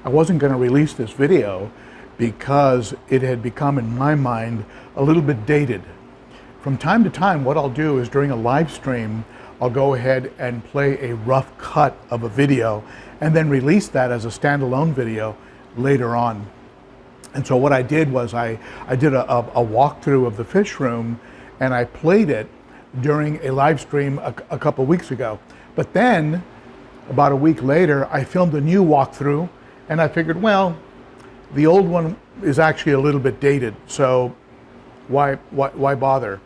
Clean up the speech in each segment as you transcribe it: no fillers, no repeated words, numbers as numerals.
I wasn't going to release this video because it had become, in my mind, a little bit dated. From time to time, what I'll do is during a live stream, I'll go ahead and play a rough cut of a video and then release that as a standalone video later on. And so what I did was I did a walkthrough of the fish room, and I played it during a live stream a couple weeks ago. But then, about a week later, I filmed a new walkthrough, and I figured, well, the old one is actually a little bit dated, so why bother?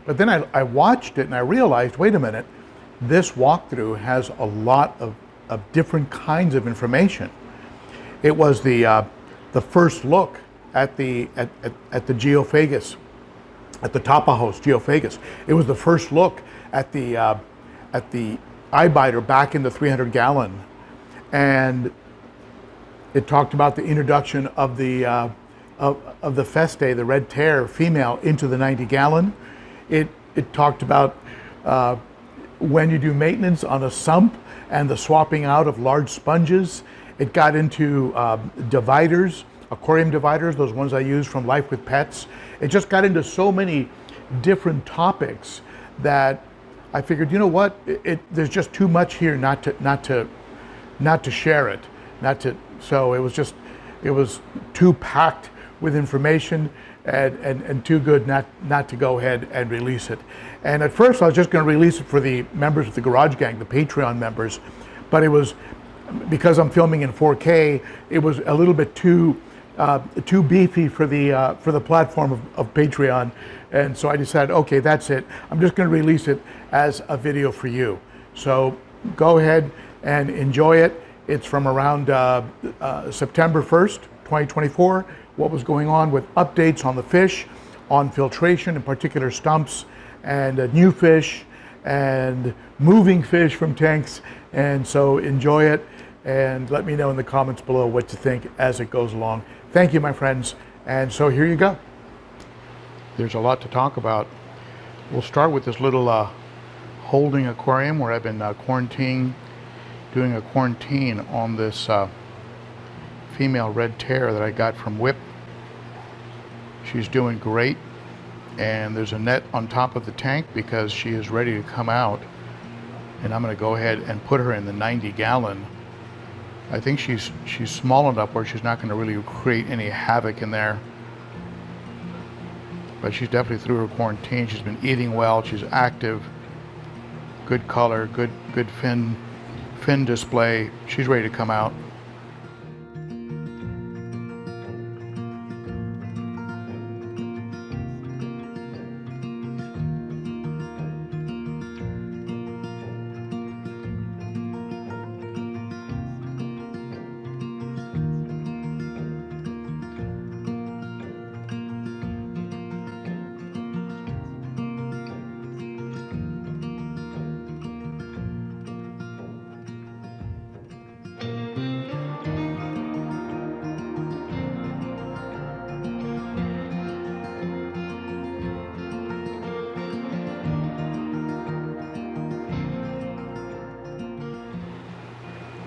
But then I watched it and I realized, wait a minute, this walkthrough has a lot of different kinds of information. It was the first look at the geophagus, at the Tapajos geophagus. It was the first look at the eye biter back in the 300-gallon, and it talked about the introduction of the Feste, the red tear female, into the 90-gallon. It talked about when you do maintenance on a sump and the swapping out of large sponges. It got into dividers, aquarium dividers, those ones I use from Life with Pets. It just got into so many different topics that I figured, you know what, there's just too much here not to share it, so it was too packed with information and too good not to go ahead and release it. And at first I was just going to release it for the members of the Garage Gang, the Patreon members, but it was, because I'm filming in 4K, it was a little bit too beefy for the platform of Patreon, and so I decided, okay, that's it. I'm just going to release it as a video for you. So go ahead and enjoy it. It's from around September 1st, 2024. What was going on with updates on the fish, on filtration, in particular stumps, and new fish, and moving fish from tanks. And so enjoy it, and let me know in the comments below what you think as it goes along. Thank you, my friends. And so here you go. There's a lot to talk about. We'll start with this little holding aquarium where I've been doing a quarantine on this female red tear that I got from Whip. She's doing great, and there's a net on top of the tank because she is ready to come out, and I'm going to go ahead and put her in the 90-gallon. I think she's small enough where she's not going to really create any havoc in there, but she's definitely through her quarantine. She's been eating well, she's active, good color, good fin display. She's ready to come out.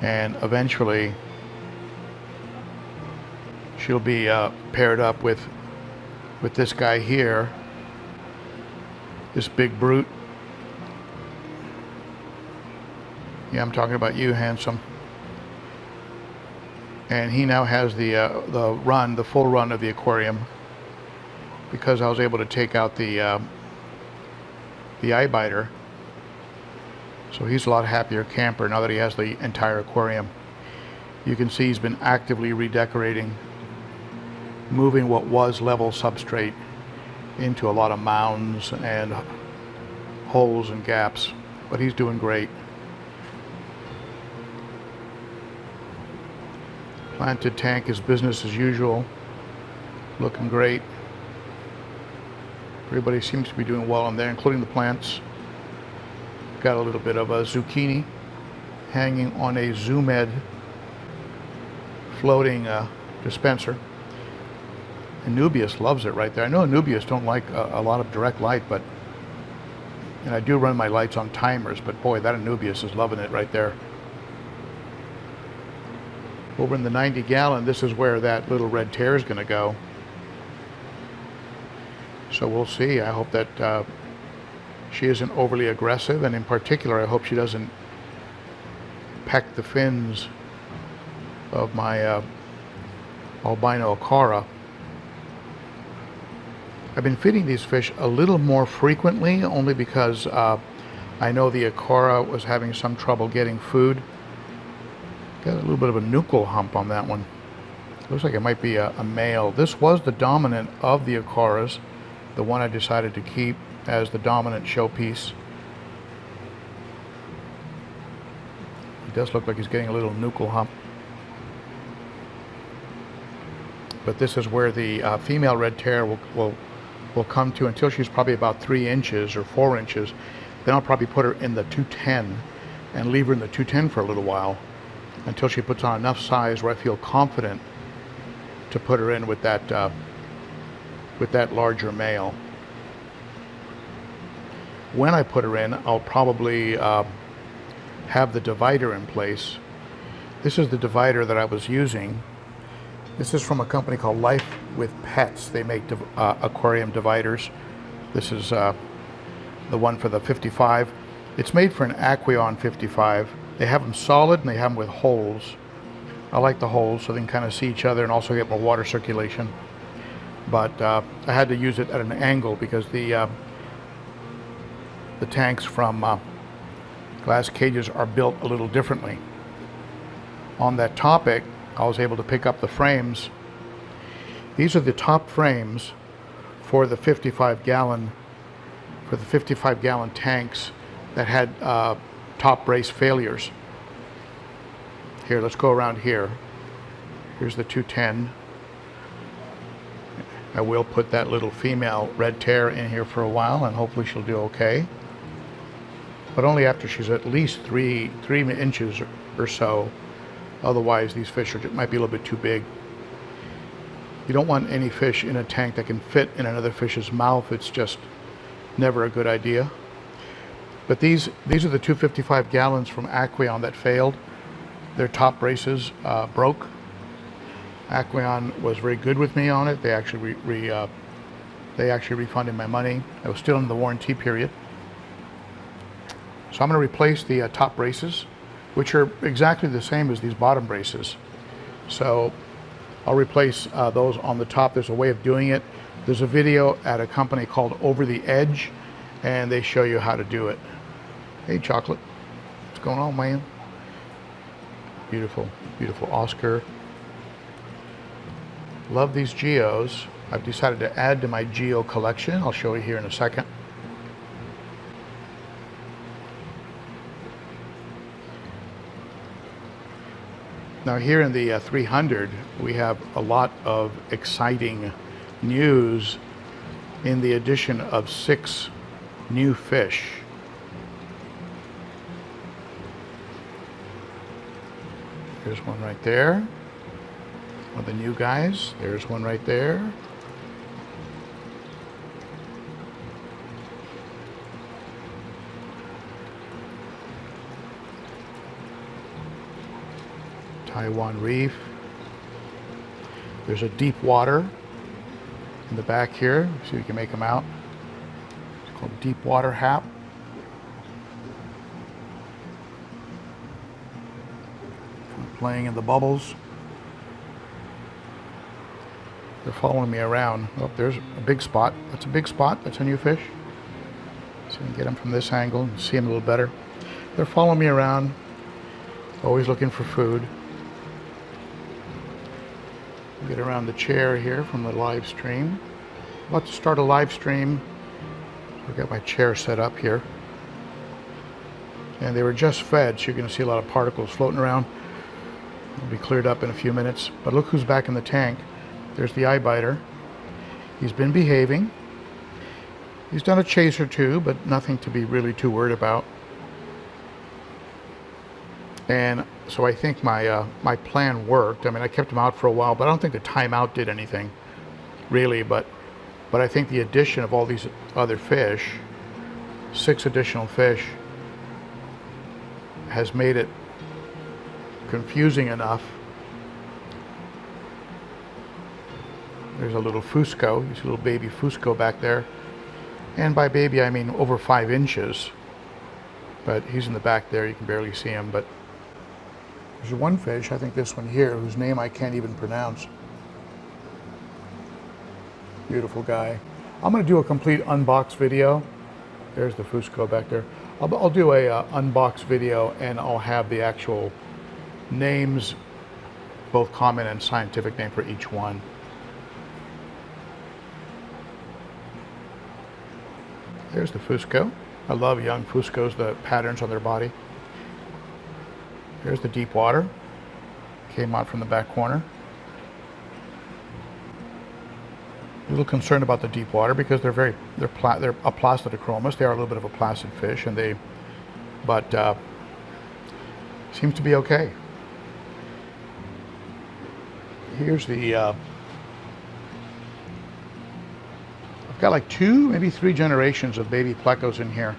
And eventually she'll be paired up with this guy here, this big brute. Yeah, I'm talking about you, handsome. And he now has the full run of the aquarium, because I was able to take out the eye biter. So he's a lot happier camper now that he has the entire aquarium. You can see he's been actively redecorating, moving what was level substrate into a lot of mounds and holes and gaps, but he's doing great. Planted tank is business as usual, looking great. Everybody seems to be doing well in there, including the plants. Got a little bit of a zucchini hanging on a Zoomed floating dispenser. Anubias loves it right there. I know Anubias don't like a lot of direct light, but, and I do run my lights on timers, but boy, that Anubias is loving it right there. Over in the 90 gallon, this is where that little red tear is going to go. So we'll see. I hope that she isn't overly aggressive, and in particular, I hope she doesn't peck the fins of my albino Ochart. I've been feeding these fish a little more frequently, only because I know the Ochart was having some trouble getting food. Got a little bit of a nuchal hump on that one. Looks like it might be a male. This was the dominant of the Ocharts, the one I decided to keep as the dominant showpiece. He does look like he's getting a little nuchal hump. But this is where the female red tear will come to until she's probably about 3 inches or 4 inches. Then I'll probably put her in the 210 and leave her in the 210 for a little while until she puts on enough size where I feel confident to put her in with that larger male. When I put her in, I'll probably have the divider in place. This is the divider that I was using. This is from a company called Life with Pets. They make aquarium dividers. This is the one for the 55. It's made for an Aquarium 55. They have them solid and they have them with holes. I like the holes so they can kind of see each other and also get more water circulation. But I had to use it at an angle because the tanks from Glass Cages are built a little differently. On that topic, I was able to pick up the frames. These are the top frames for the 55 gallon tanks that had top brace failures. Here, let's go around here. Here's the 210. I will put that little female red tear in here for a while, and hopefully she'll do okay. But only after she's at least 3 inches or so. Otherwise, these fish might be a little bit too big. You don't want any fish in a tank that can fit in another fish's mouth. It's just never a good idea. But these are the 255 gallons from Aquarium that failed. Their top braces broke. Aquarium was very good with me on it. They actually refunded my money. I was still in the warranty period. So I'm going to replace the top braces, which are exactly the same as these bottom braces. So I'll replace those on the top. There's a way of doing it. There's a video at a company called Over the Edge, and they show you how to do it. Hey, Chocolate. What's going on, man? Beautiful, beautiful Oscar. Love these geos. I've decided to add to my geo collection. I'll show you here in a second. Now here in the 300, we have a lot of exciting news in the addition of 6 new fish. There's one right there. One of the new guys. There's one right there. Taiwan Reef. There's a deep water in the back here. See if you can make them out. It's called deep water hap. Playing in the bubbles. They're following me around. Oh, there's a big spot. That's a big spot. That's a new fish. So you can get them from this angle and see them a little better. They're following me around, always looking for food. Get around the chair here from the live stream. About to start a live stream. I've got my chair set up here. And they were just fed, so you're going to see a lot of particles floating around. It'll be cleared up in a few minutes. But look who's back in the tank. There's the eye biter. He's been behaving. He's done a chase or two, but nothing to be really too worried about. And so I think my plan worked. I mean, I kept him out for a while, but I don't think the timeout did anything, really. But I think the addition of all these other fish, 6 additional fish, has made it confusing enough There's a little Fusco. You see a little baby Fusco back there. And by baby, I mean over 5 inches. But he's in the back there. You can barely see him. But there's one fish, I think this one here, whose name I can't even pronounce. Beautiful guy. I'm going to do a complete unbox video. There's the Fusco back there. I'll do a unbox video, and I'll have the actual names, both common and scientific name for each one. There's the Fusco. I love young Fuscos, the patterns on their body. There's the deep water. Came out from the back corner. A little concerned about the deep water because they're a placidochromis. They are a little bit of a placid fish, and but seems to be okay. Here's the. I've got like 2, maybe 3 generations of baby plecos in here.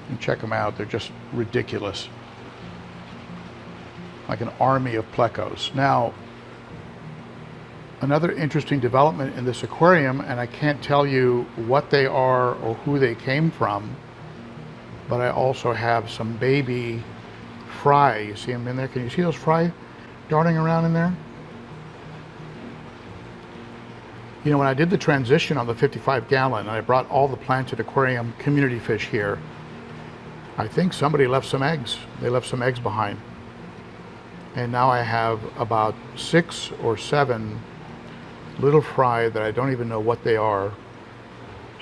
And check them out. They're just ridiculous. Like an army of plecos. Now, another interesting development in this aquarium, and I can't tell you what they are or who they came from, but I also have some baby fry. You see them in there? Can you see those fry darting around in there? You know, when I did the transition on the 55-gallon, and I brought all the planted aquarium community fish here, I think somebody left some eggs. They left some eggs behind. And now I have about 6 or 7 little fry that I don't even know what they are.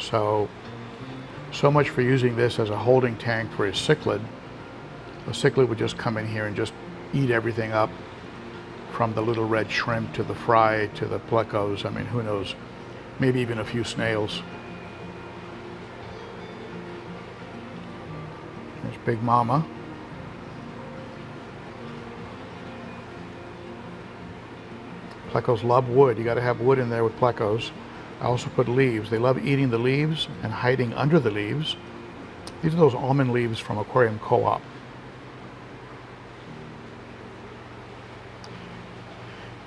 So much for using this as a holding tank for a cichlid. A cichlid would just come in here and just eat everything up, from the little red shrimp to the fry to the plecos. I mean, who knows? Maybe even a few snails. There's Big Mama. Plecos love wood. You got to have wood in there with plecos. I also put leaves. They love eating the leaves and hiding under the leaves. These are those almond leaves from Aquarium Co-op.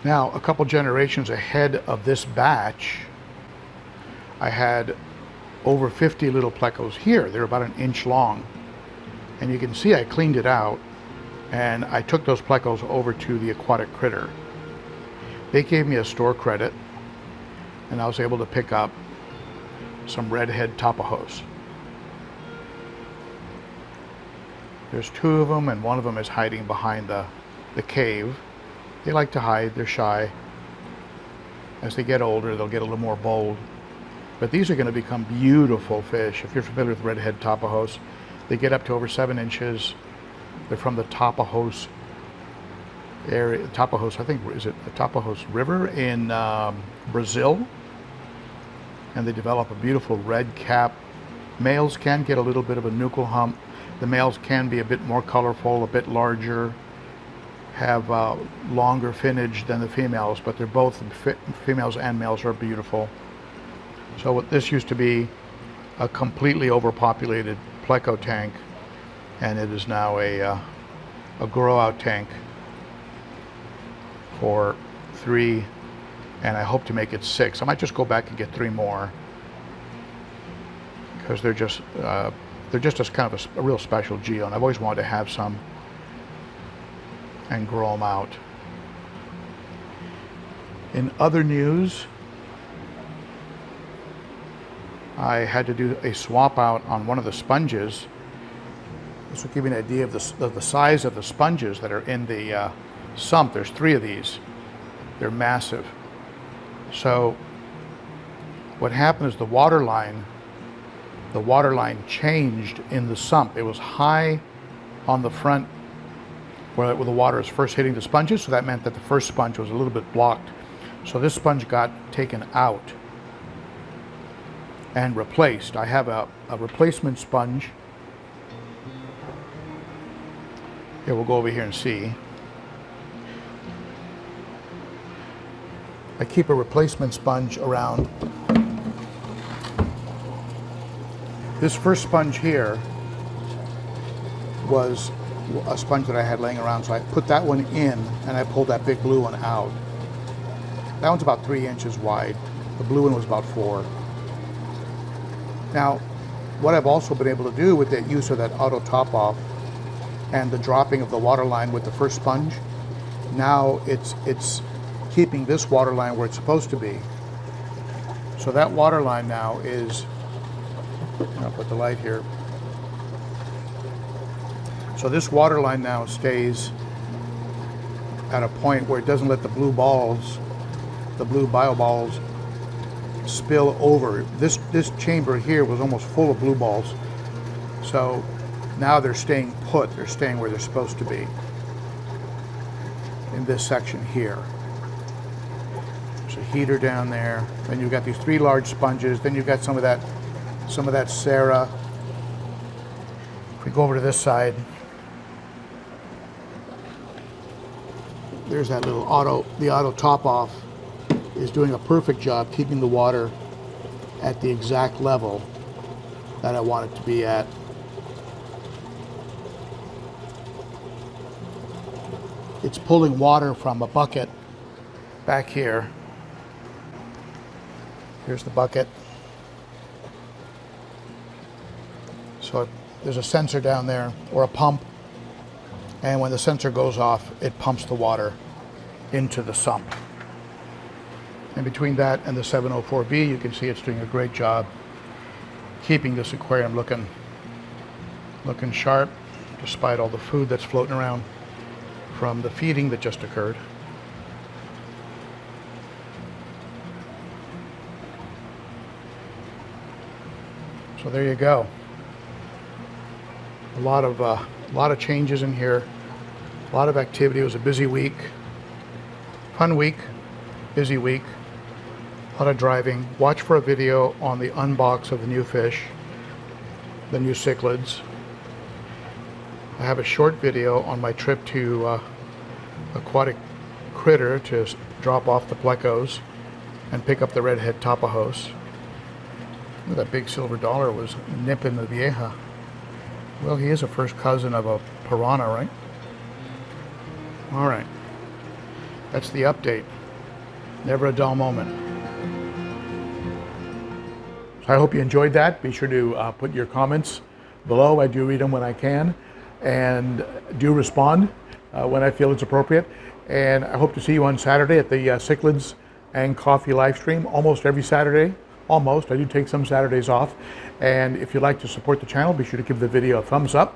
Now, a couple generations ahead of this batch, I had over 50 little plecos here. They're about 1 inch long. And you can see I cleaned it out, and I took those plecos over to the Aquatic Critter. They gave me a store credit, and I was able to pick up some redhead tapajos. There's 2 of them, and one of them is hiding behind the cave. They like to hide, they're shy. As they get older, they'll get a little more bold. But these are going to become beautiful fish. If you're familiar with redhead tapajos, they get up to over 7 inches. They're from the Tapajos area. Tapajos, I think, is it the Tapajos River in Brazil? And they develop a beautiful red cap. Males can get a little bit of a nuchal hump. The males can be a bit more colorful, a bit larger, have longer finnage than the females, but they're both, females and males are beautiful. So what this used to be a completely overpopulated pleco tank, and it is now a grow out tank for 3, and I hope to make it 6. I might just go back and get 3 more, because they're just as kind of a real special geo, and I've always wanted to have some and grow them out. In other news, I had to do a swap out on one of the sponges. This will give you an idea of the size of the sponges that are in the sump. There's 3 of these. They're massive. So what happened is the water line changed in the sump. It was high on the front where the water is first hitting the sponges, so that meant that the first sponge was a little bit blocked. So this sponge got taken out and replaced. I have a replacement sponge. Here, we'll go over here and see. I keep a replacement sponge around. This first sponge here was a sponge that I had laying around, so I put that one in and I pulled that big blue one out. That one's about 3 inches wide. The blue one was about 4. Now, what I've also been able to do with the use of that auto top off and the dropping of the water line with the first sponge, now it's keeping this water line where it's supposed to be. So that water line now is, I'll put the light here. So this water line now stays at a point where it doesn't let the blue balls, the blue bio balls, spill over. This chamber here was almost full of blue balls. So now they're staying put, they're staying where they're supposed to be in this section here. There's a heater down there. Then you've got these 3 large sponges. Then you've got some of that Sarah. If we go over to this side, there's that little the auto top off is doing a perfect job keeping the water at the exact level that I want it to be at. It's pulling water from a bucket back here. Here's the bucket. So there's a sensor down there, or a pump, and when the sensor goes off, it pumps the water into the sump. And between that and the 704B, you can see it's doing a great job keeping this aquarium looking sharp, despite all the food that's floating around from the feeding that just occurred. So there you go. A lot of changes in here, a lot of activity. It was a busy week, fun week, busy week, a lot of driving. Watch for a video on the unbox of the new fish, the new cichlids. I have a short video on my trip to Aquatic Critter to drop off the plecos and pick up the redhead tapajos. That big silver dollar was nipping the vieja. Well, he is a first cousin of a piranha, right? All right. That's the update. Never a dull moment. So I hope you enjoyed that. Be sure to put your comments below. I do read them when I can, and do respond when I feel it's appropriate. And I hope to see you on Saturday at the Cichlids and Coffee live stream, almost every Saturday. Almost. I do take some Saturdays off. And if you'd like to support the channel, be sure to give the video a thumbs up.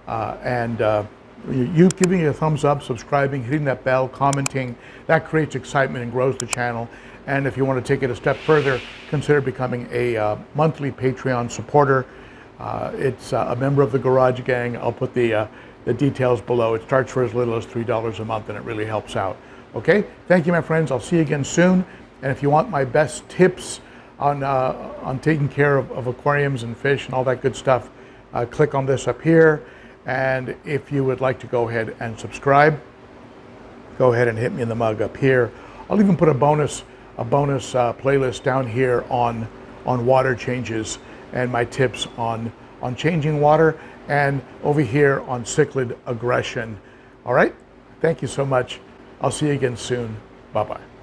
You giving it a thumbs up, subscribing, hitting that bell, commenting, that creates excitement and grows the channel. And if you want to take it a step further, consider becoming a monthly Patreon supporter. It's a member of the Garage Gang. I'll put the details below. It starts for as little as $3 a month, and it really helps out. Okay? Thank you, my friends. I'll see you again soon. And if you want my best tips on taking care of aquariums and fish and all that good stuff, click on this up here. And if you would like to go ahead and subscribe, go ahead and hit me in the mug up here. I'll even put a bonus playlist down here on water changes and my tips on changing water, and over here on cichlid aggression. All right, thank you so much. I'll see you again soon. Bye-bye.